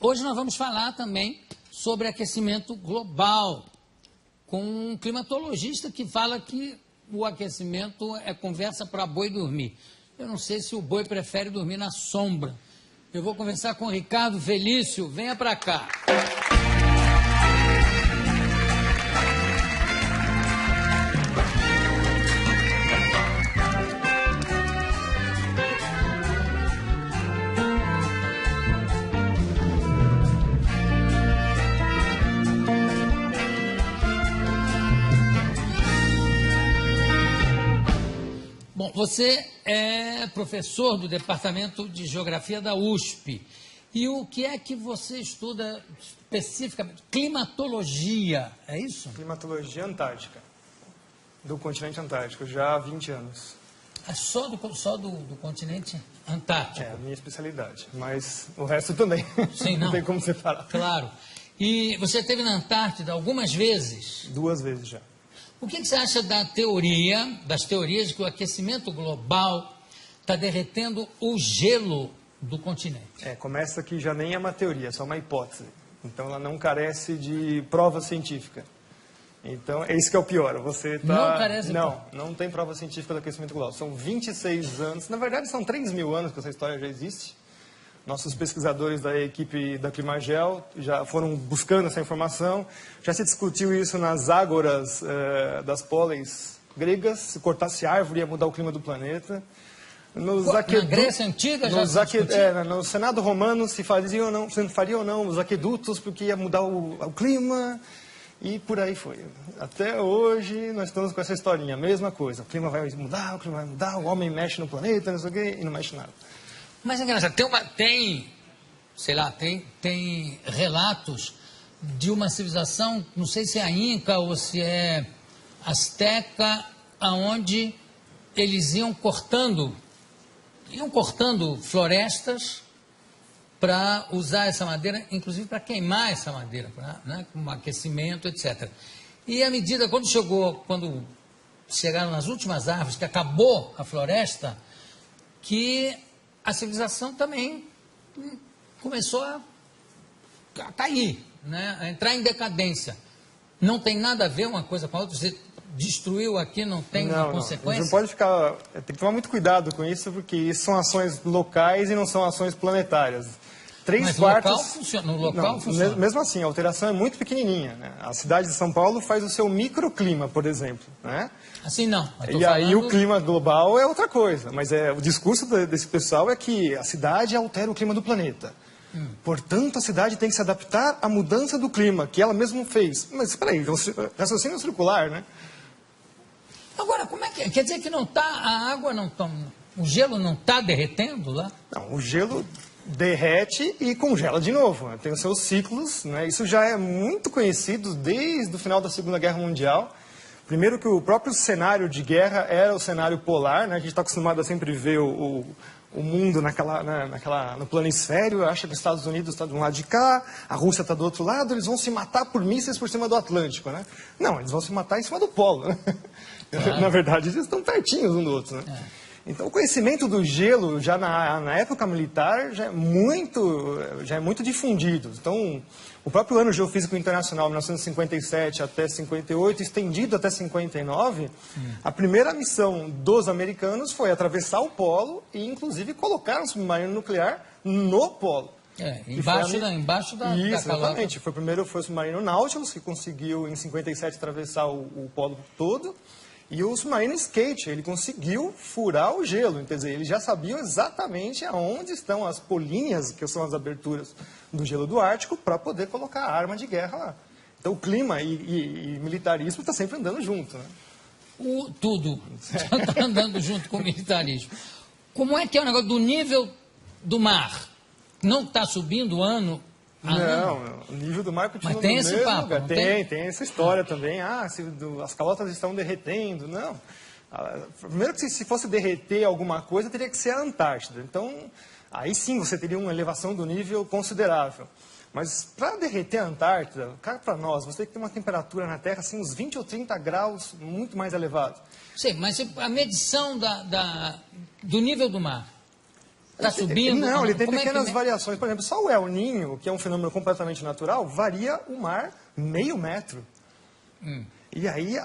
Hoje nós vamos falar também sobre aquecimento global, com um climatologista que fala que o aquecimento é conversa para boi dormir. Eu não sei se o boi prefere dormir na sombra. Eu vou conversar com o Ricardo Felício. Venha para cá. Bom, você é professor do Departamento de Geografia da USP. E o que é que você estuda especificamente? Climatologia, é isso? Climatologia antártica, do continente antártico, já há 20 anos. É só do continente antártico? É a minha especialidade, mas o resto também. Sim, não tem como separar. Claro. E você esteve na Antártida algumas vezes? 2 vezes já. O que você acha das teorias de que o aquecimento global está derretendo o gelo do continente? Começa que já nem é uma teoria, é só uma hipótese. Então ela não carece de prova científica. Então é isso que é o pior. Você tá... Não carece de prova? Não tem prova científica do aquecimento global. São 26 anos, na verdade são 3.000 anos que essa história já existe. Nossos pesquisadores da equipe da Climagel já foram buscando essa informação. Já se discutiu isso nas ágoras das póleis gregas. Se cortasse árvore ia mudar o clima do planeta. Na Grécia Antiga já se discutiu? No Senado Romano se faria ou não os aquedutos porque ia mudar o clima. E por aí foi. Até hoje nós estamos com essa historinha, a mesma coisa. O clima vai mudar, o homem mexe no planeta, não sei o quê, e não mexe nada. Mas é engraçado, tem relatos de uma civilização, não sei se é a Inca ou se é Azteca, aonde eles iam cortando florestas para usar essa madeira, inclusive para queimar essa madeira, como aquecimento, etc. E à medida, quando chegaram nas últimas árvores, que acabou a floresta, que a civilização também começou a cair, a entrar em decadência. Não tem nada a ver uma coisa com a outra. Você destruiu aqui, não tem uma consequência? Não pode ficar... Tem que tomar muito cuidado com isso, porque isso são ações locais e não são ações planetárias. Mas no local funciona. Mesmo assim, a alteração é muito pequenininha. A cidade de São Paulo faz o seu microclima, por exemplo. Assim não. E aí o clima global é outra coisa. Mas o discurso desse pessoal é que a cidade altera o clima do planeta. Portanto, a cidade tem que se adaptar à mudança do clima, que ela mesma fez. Mas espera aí, raciocínio circular, né? Agora, como é que é? Quer dizer que a água não está... O gelo não está derretendo lá? Não, o gelo derrete e congela de novo. Tem os seus ciclos, Isso já é muito conhecido desde o final da Segunda Guerra Mundial. Primeiro que o próprio cenário de guerra era o cenário polar, A gente está acostumado a sempre ver o mundo no planisfério, acha que os Estados Unidos está de um lado de cá, a Rússia está do outro lado, eles vão se matar por mísseis por cima do Atlântico, Não, eles vão se matar em cima do polo, Claro. Na verdade, eles estão pertinhos um do outro, Então, o conhecimento do gelo, já na época militar, já é muito difundido. Então, o próprio Ano Geofísico Internacional, 1957 até 58, estendido até 59, a primeira missão dos americanos foi atravessar o polo e, inclusive, colocar um submarino nuclear no polo. Embaixo da Isso, calota. exatamente. Foi o submarino Nautilus, que conseguiu, em 57, atravessar o polo todo. E o submarino Skate, ele conseguiu furar o gelo, quer dizer, eles já sabiam exatamente aonde estão as políneas, que são as aberturas do gelo do Ártico, para poder colocar a arma de guerra lá. Então o clima e militarismo está sempre andando junto. Tudo está andando junto com o militarismo. Como é que é o negócio do nível do mar? Não está subindo ano? Não, o nível do mar continua no mesmo lugar. Tem essa história também. As calotas estão derretendo. Não. Primeiro que se fosse derreter alguma coisa, teria que ser a Antártida. Então, aí sim você teria uma elevação do nível considerável. Mas para derreter a Antártida, cá para nós, você tem que ter uma temperatura na Terra, assim, uns 20 ou 30 graus, muito mais elevado. Sim, mas a medição do nível do mar Está subindo? Não, ele tem Como é que pequenas me- variações. Por exemplo, só o El Niño, que é um fenômeno completamente natural, varia o mar meio metro. E aí,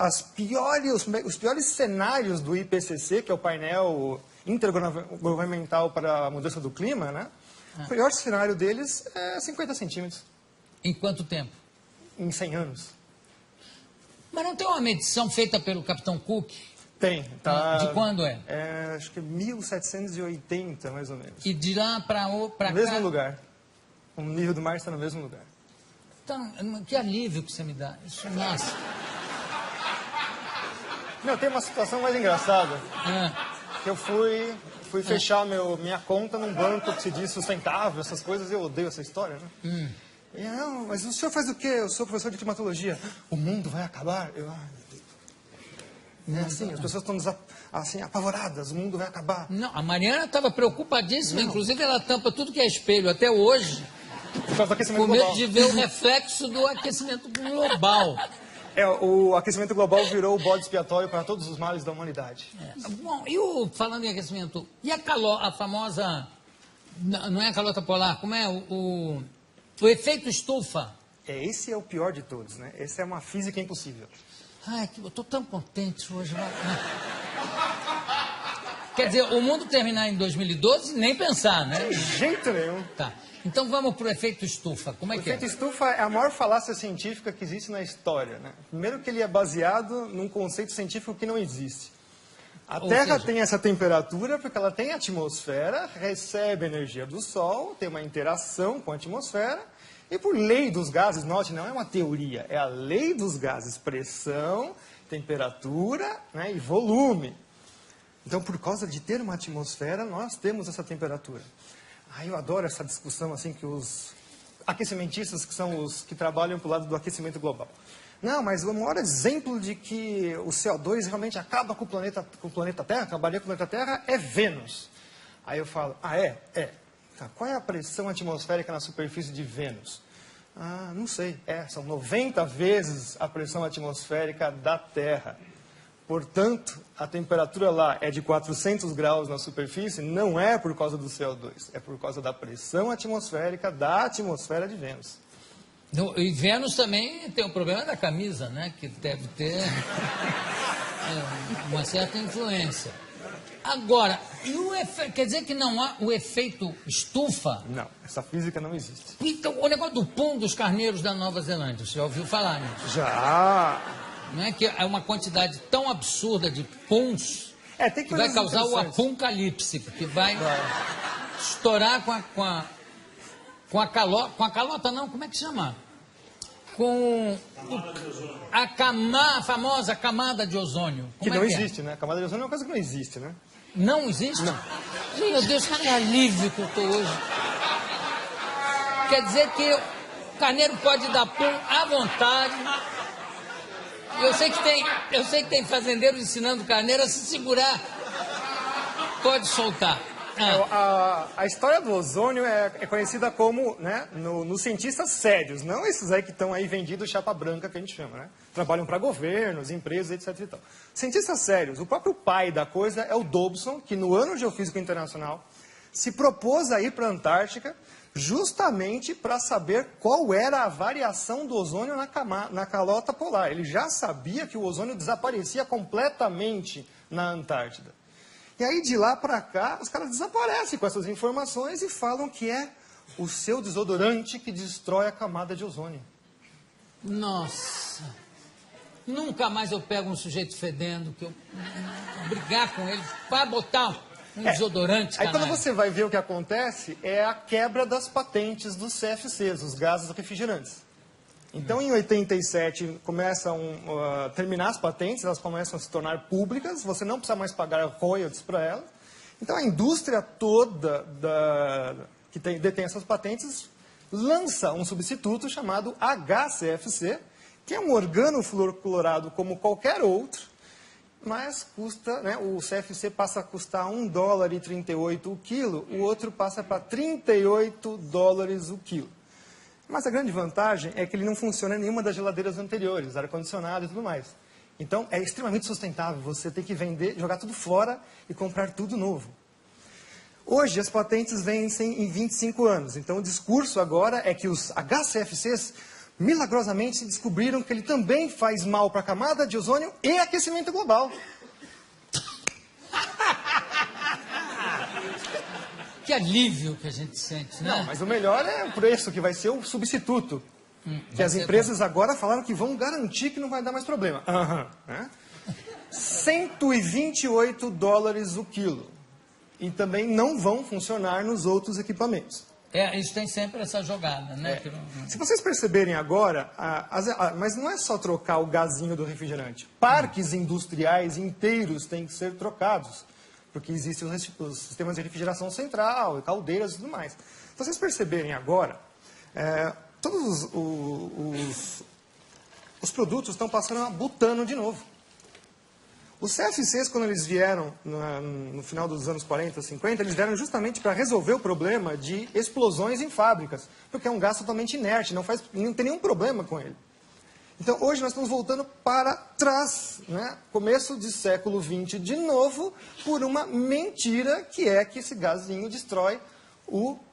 os piores cenários do IPCC, que é o painel intergovernamental para a mudança do clima, né? O pior cenário deles é 50 centímetros Em quanto tempo? em 100 anos. Mas não tem uma medição feita pelo Capitão Cook? Tem, tá? De quando é? Acho que 1780, mais ou menos. E de lá para No cá... mesmo lugar. O nível do mar está no mesmo lugar. Então, que alívio que você me dá. Isso, nossa. Não, tem uma situação mais engraçada. Ah, Que eu fui fechar minha conta num banco que se diz sustentável, essas coisas, eu odeio essa história, né? E, não, mas o senhor faz o quê? Eu sou professor de climatologia. O mundo vai acabar? Eu, ai, meu Deus. É assim, as pessoas estão assim, apavoradas, o mundo vai acabar. não, a Mariana estava preocupadíssima, inclusive ela tampa tudo que é espelho até hoje, Por causa do aquecimento com medo global. de ver o reflexo do aquecimento global. O aquecimento global virou o bode expiatório para todos os males da humanidade. Bom, falando em aquecimento, e a famosa, não é a calota polar, como é o efeito estufa? Esse é o pior de todos, né? Essa é uma física impossível. Ai, eu estou tão contente hoje. Quer dizer, o mundo terminar em 2012, nem pensar, né? De jeito nenhum. Tá. Então vamos para o efeito estufa. Como é O que é? efeito estufa é a maior falácia científica que existe na história, né? Primeiro que ele é baseado num conceito científico que não existe. A Ou Terra seja- tem essa temperatura porque ela tem atmosfera, recebe energia do Sol, tem uma interação com a atmosfera, e por lei dos gases, note, não é uma teoria, é a lei dos gases, pressão, temperatura, né, e volume. Então, por causa de ter uma atmosfera, nós temos essa temperatura. Eu adoro essa discussão assim que os aquecimentistas, que são os que trabalham para o lado do aquecimento global. Não, mas o maior exemplo de que o CO2 realmente acaba com o planeta Terra, acabaria com o planeta Terra, é Vênus. Aí eu falo, é? É. Tá, qual é a pressão atmosférica na superfície de Vênus? Não sei. São 90 vezes a pressão atmosférica da Terra. Portanto, a temperatura lá é de 400 graus na superfície, não é por causa do CO2, é por causa da pressão atmosférica da atmosfera de Vênus. E Vênus também tem o problema da camisa, né? Que deve ter uma certa influência. Agora, quer dizer que não há o efeito estufa? Não, essa física não existe. Então, o negócio do pum dos carneiros da Nova Zelândia, você já ouviu falar nisso? Já! Não é que é uma quantidade tão absurda de puns Tem que vai coisas causar o interessantes. apocalipse, porque vai estourar com a calota não, como é que chama? Com a famosa camada de ozônio. Que Como não é existe, né? A camada de ozônio é uma coisa que não existe, né? Não existe? Não. Meu Deus, que alívio que eu estou hoje. Quer dizer que o carneiro pode dar pum à vontade. Eu sei que tem fazendeiros ensinando o carneiro a se segurar. Pode soltar. A história do ozônio é conhecida como, né, nos cientistas sérios, não esses aí que estão aí vendidos chapa branca, que a gente chama, né? Trabalham para governos, empresas, etc. E tal. Cientistas sérios, o próprio pai da coisa é o Dobson, que no Ano Geofísico Internacional se propôs a ir para a Antártica justamente para saber qual era a variação do ozônio na calota polar. Ele já sabia que o ozônio desaparecia completamente na Antártida. E aí, de lá para cá, os caras desaparecem com essas informações e falam que é o seu desodorante que destrói a camada de ozônio. Nossa. Nunca mais eu pego um sujeito fedendo, que eu brigar com ele, vai botar um desodorante, Aí, quando canalha. você vai ver o que acontece, é a quebra das patentes dos CFCs, os gases refrigerantes. Então, em 87, começam a terminar as patentes, elas começam a se tornar públicas, você não precisa mais pagar royalties para elas. Então, a indústria toda que detém essas patentes lança um substituto chamado HCFC, que é um organofluorclorado como qualquer outro, mas custa, né, o CFC passa a custar $1,38 o quilo, o outro passa para $38 o quilo. Mas a grande vantagem é que ele não funciona em nenhuma das geladeiras anteriores, ar-condicionado e tudo mais. Então, é extremamente sustentável. Você tem que vender, jogar tudo fora e comprar tudo novo. Hoje, as patentes vencem em 25 anos. Então, o discurso agora é que os HCFCs, milagrosamente, descobriram que ele também faz mal para a camada de ozônio e aquecimento global. Que alívio que a gente sente, né? Não, mas o melhor é o preço, que vai ser o substituto. Que as empresas agora falaram que vão garantir que não vai dar mais problema. Né? $128 o quilo. E também não vão funcionar nos outros equipamentos. Isso tem sempre essa jogada, né? Se vocês perceberem agora, mas não é só trocar o gazinho do refrigerante. Parques industriais inteiros têm que ser trocados, porque existem os sistemas de refrigeração central, caldeiras e tudo mais. Se vocês perceberem agora, todos os produtos estão passando a butano de novo. Os CFCs, quando eles vieram no final dos anos 40, 50, eles vieram justamente para resolver o problema de explosões em fábricas, porque é um gás totalmente inerte, não tem nenhum problema com ele. Então, hoje nós estamos voltando para trás, né? Começo de século XX de novo, por uma mentira que é que esse gazinho destrói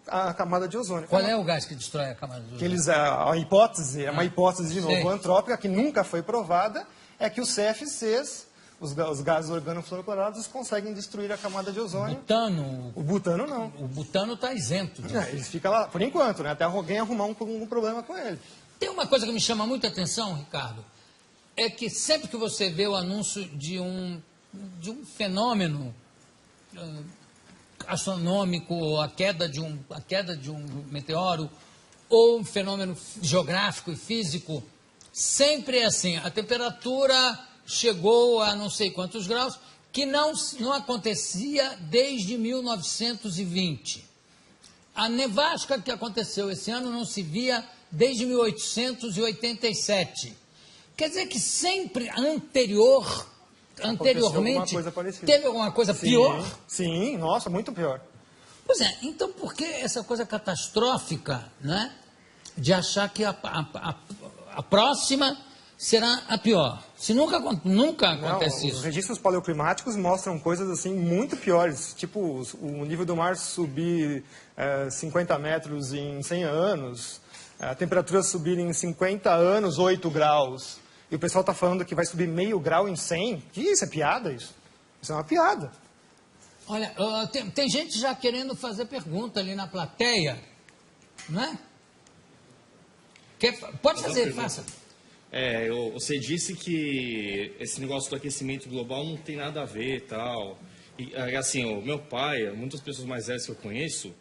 a camada de ozônio. Qual é o gás que destrói a camada de ozônio? A hipótese, é uma hipótese de novo antrópica, que nunca foi provada, é que os CFCs, os gases organofluorocorados, conseguem destruir a camada de ozônio. O butano não. O butano está isento disso. Ele fica lá, por enquanto, né? Até alguém arrumar um problema com ele. Tem uma coisa que me chama muita atenção, Ricardo, é que sempre que você vê o anúncio de um fenômeno astronômico, a queda de um meteoro, ou um fenômeno geográfico e físico, sempre é assim, a temperatura chegou a não sei quantos graus, que não acontecia desde 1920. A nevasca que aconteceu esse ano não se via desde 1887. Quer dizer que sempre anteriormente, teve alguma coisa pior? Sim, nossa, muito pior. Pois é, então por que essa coisa catastrófica, né, de achar que a próxima será a pior? Se nunca acontece isso. Os registros paleoclimáticos mostram coisas assim muito piores, tipo o nível do mar subir 50 metros em 100 anos, a temperatura subir em 50 anos 8 graus, e o pessoal está falando que vai subir meio grau em 100. Que isso? É piada isso? Isso é uma piada. Olha, tem gente já querendo fazer pergunta ali na plateia, não é? Pode fazer, faça. Você disse que esse negócio do aquecimento global não tem nada a ver e tal. E, assim, o meu pai, muitas pessoas mais velhas que eu conheço,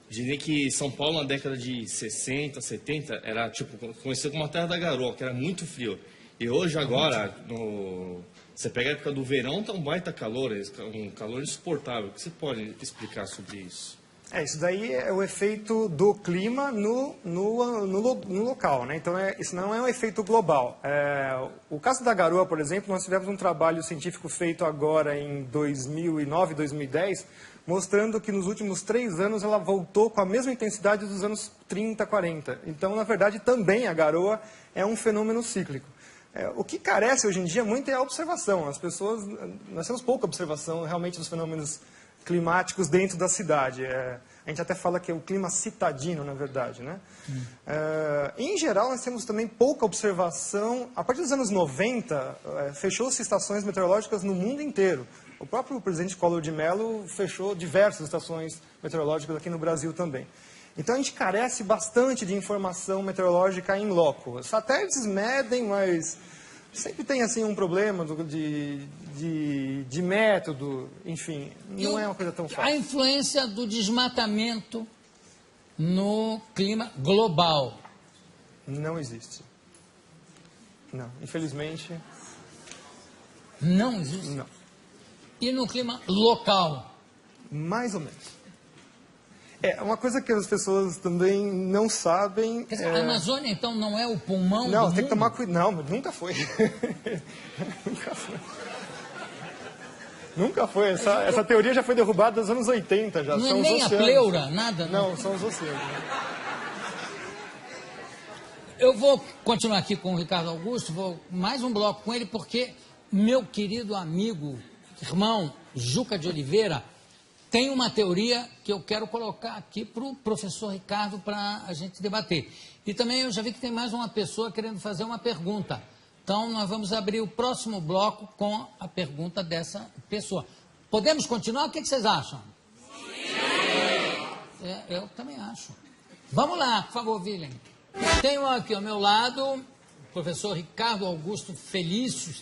dizem que São Paulo na década de 60, 70, era tipo, conhecido como a terra da garoa, que era muito frio. E hoje, agora, você pega a época do verão, tá um baita calor, um calor insuportável. O que você pode explicar sobre isso? Isso daí é o efeito do clima no local, né? Então, isso não é um efeito global. O caso da garoa, por exemplo, nós tivemos um trabalho científico feito agora em 2009, 2010, mostrando que nos últimos 3 anos ela voltou com a mesma intensidade dos anos 30, 40. Então, na verdade, também a garoa é um fenômeno cíclico. O que carece hoje em dia muito é a observação. Nós temos pouca observação realmente dos fenômenos climáticos dentro da cidade. A gente até fala que é o clima citadino, na verdade, né? Em geral, nós temos também pouca observação. A partir dos anos 90, fechou-se estações meteorológicas no mundo inteiro. O próprio presidente Collor de Mello fechou diversas estações meteorológicas aqui no Brasil também. Então, a gente carece bastante de informação meteorológica em loco. Os satélites medem, mas sempre tem assim um problema de método, enfim, não é uma coisa tão fácil. A influência do desmatamento no clima global? Não existe. Não, infelizmente. Não existe? Não. E no clima local? Mais ou menos. Uma coisa que as pessoas também não sabem... Quer dizer, a Amazônia, então, não é o pulmão do mundo? Não, tem que tomar cuidado. Não, mas nunca foi. Nunca foi. Nunca foi. Essa teoria já foi derrubada nos anos 80. Já. Não são é nem a pleura, nada? Não, são os oceanos. Eu vou continuar aqui com o Ricardo Augusto, vou mais um bloco com ele, porque meu querido amigo, irmão, Juca de Oliveira, tem uma teoria que eu quero colocar aqui para o professor Ricardo para a gente debater. E também eu já vi que tem mais uma pessoa querendo fazer uma pergunta. Então, nós vamos abrir o próximo bloco com a pergunta dessa pessoa. Podemos continuar? O que vocês acham? Sim! Eu também acho. Vamos lá, por favor, Willem. Tenho aqui ao meu lado o professor Ricardo Augusto Felício,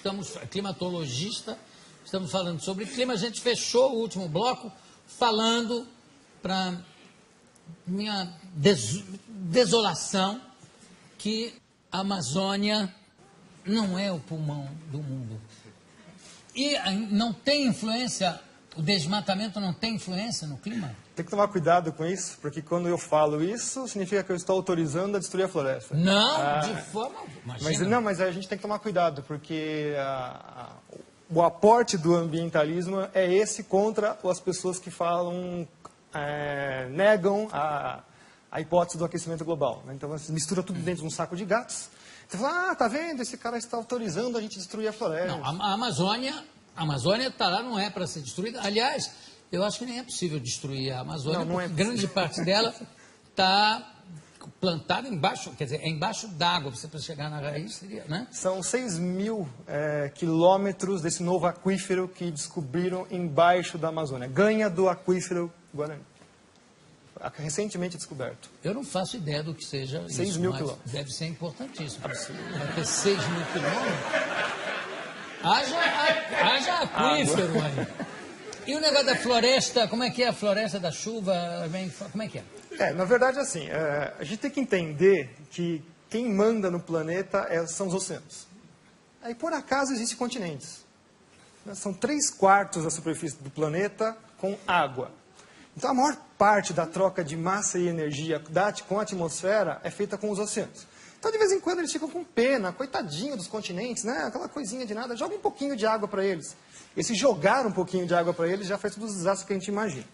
climatologista, estamos falando sobre clima. A gente fechou o último bloco falando para minha desolação que a Amazônia não é o pulmão do mundo. E não tem influência, o desmatamento não tem influência no clima? Tem que tomar cuidado com isso, porque quando eu falo isso, significa que eu estou autorizando a destruir a floresta. Não, de forma... Mas a gente tem que tomar cuidado, porque o aporte do ambientalismo é esse contra as pessoas que falam, negam a hipótese do aquecimento global. Né? Então, você mistura tudo dentro de um saco de gatos. Você fala, tá vendo? Esse cara está autorizando a gente destruir a floresta. Não, a Amazônia está lá, não é para ser destruída. Aliás, eu acho que nem é possível destruir a Amazônia, porque grande parte dela está plantada embaixo, quer dizer, é embaixo d'água, você para chegar na raiz seria, né? São 6.000 quilômetros desse novo aquífero que descobriram embaixo da Amazônia. Ganha do aquífero Guarani. Recentemente descoberto. Eu não faço ideia do que seja 6.000 quilômetros. Deve ser importantíssimo. Vai ter 6.000 quilômetros. Haja aquífero aí. E o negócio da floresta, como é que é a floresta da chuva? Como é que é? Na verdade, assim, a gente tem que entender que quem manda no planeta são os oceanos. Aí, por acaso, existem continentes. São 3/4 da superfície do planeta com água. Então, a maior parte da troca de massa e energia com a atmosfera é feita com os oceanos. Então, de vez em quando, eles ficam com pena, coitadinho dos continentes, né? Aquela coisinha de nada, joga um pouquinho de água para eles. E se jogar um pouquinho de água para eles, já faz todos os desastres que a gente imagina.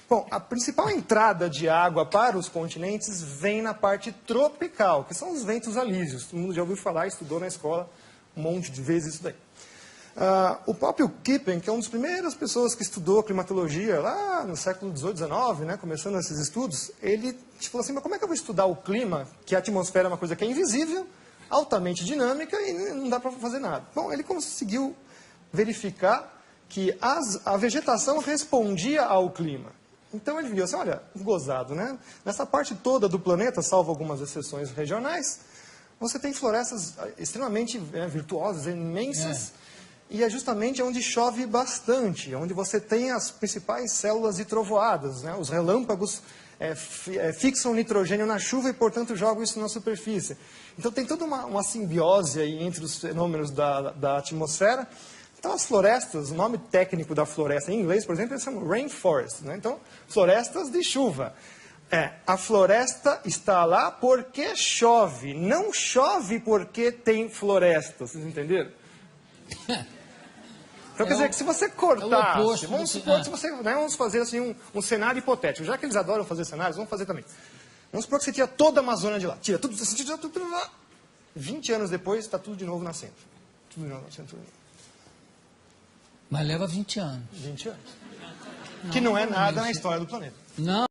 Bom, a principal entrada de água para os continentes vem na parte tropical, que são os ventos alísios. Todo mundo já ouviu falar, estudou na escola um monte de vezes isso daí. O próprio Kippen, que é uma das primeiras pessoas que estudou climatologia lá no século XVIII, XIX, né, começando esses estudos, ele falou assim, mas como é que eu vou estudar o clima, que a atmosfera é uma coisa que é invisível, altamente dinâmica e não dá para fazer nada? Bom, ele conseguiu verificar que a vegetação respondia ao clima. Então ele viu assim, olha, gozado, né? Nessa parte toda do planeta, salvo algumas exceções regionais, você tem florestas extremamente virtuosas, imensas, e é justamente onde chove bastante, onde você tem as principais células de trovoadas, né? Os relâmpagos fixam nitrogênio na chuva e, portanto, jogam isso na superfície. Então tem toda uma simbiose aí entre os fenômenos da atmosfera. Então as florestas, o nome técnico da floresta em inglês, por exemplo, eles chamam rainforest, né? Então, florestas de chuva. A floresta está lá porque chove, não chove porque tem floresta, vocês entenderam? Então, quer dizer que se você cortasse, vamos supor, vamos fazer assim um cenário hipotético, já que eles adoram fazer cenários, vamos fazer também. Vamos supor que você tira toda a Amazônia de lá, tira tudo lá, 20 anos depois está tudo de novo nascendo. Tudo de novo nascendo. Mas leva 20 anos. 20 anos. Que não é nada na história do planeta. Não.